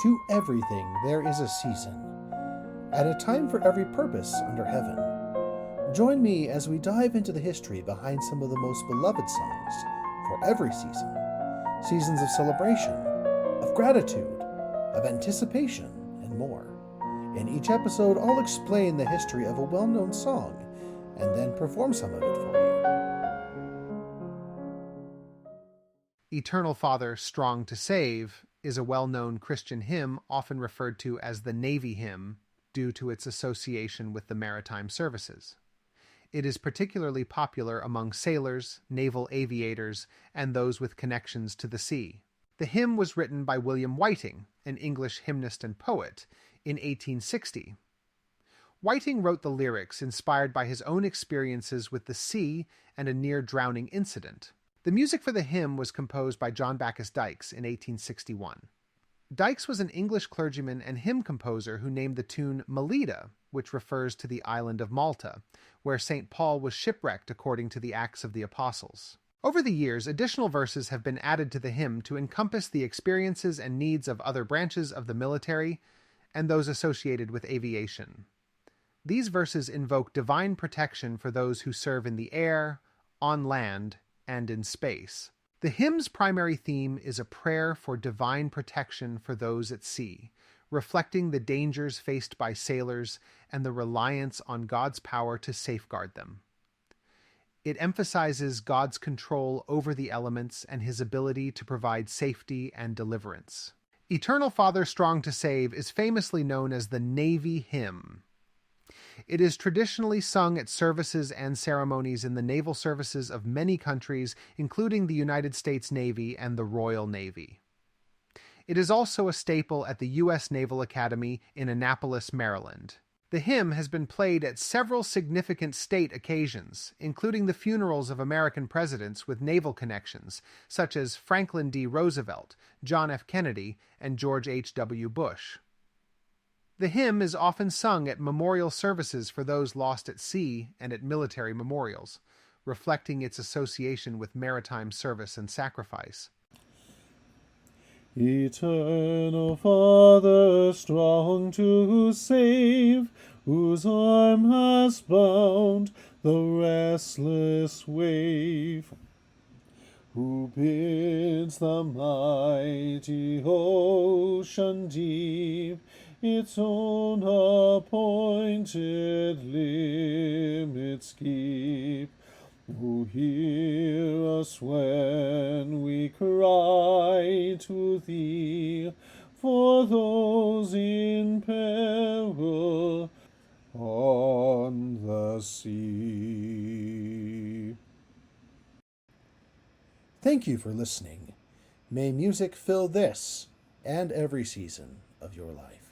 To everything there is a season, and a time for every purpose under heaven. Join me as we dive into the history behind some of the most beloved songs for every season. Seasons of celebration, of gratitude, of anticipation, and more. In each episode, I'll explain the history of a well-known song and then perform some of it for you. Eternal Father, Strong to Save is a well-known Christian hymn often referred to as the Navy hymn due to its association with the maritime services. It is particularly popular among sailors, naval aviators, and those with connections to the sea. The hymn was written by William Whiting, an English hymnist and poet, in 1860. Whiting wrote the lyrics inspired by his own experiences with the sea and a near-drowning incident. The music for the hymn was composed by John Bacchus Dykes in 1861. Dykes was an English clergyman and hymn composer who named the tune Melita, which refers to the island of Malta, where St. Paul was shipwrecked according to the Acts of the Apostles. Over the years, additional verses have been added to the hymn to encompass the experiences and needs of other branches of the military and those associated with aviation. These verses invoke divine protection for those who serve in the air, on land, and in space. The hymn's primary theme is a prayer for divine protection for those at sea, reflecting the dangers faced by sailors and the reliance on God's power to safeguard them. It emphasizes God's control over the elements and his ability to provide safety and deliverance. Eternal Father, Strong to Save is famously known as the Navy hymn. It is traditionally sung at services and ceremonies in the naval services of many countries, including the United States Navy and the Royal Navy. It is also a staple at the U.S. Naval Academy in Annapolis, Maryland. The hymn has been played at several significant state occasions, including the funerals of American presidents with naval connections, such as Franklin D. Roosevelt, John F. Kennedy, and George H.W. Bush. The hymn is often sung at memorial services for those lost at sea and at military memorials, reflecting its association with maritime service and sacrifice. Eternal Father, strong to save, whose arm has bound the restless wave, who bids the mighty ocean deep its own appointed limits keep, who hear us when we cry to thee for those in peril on the sea. Thank you for listening. May music fill this and every season of your life.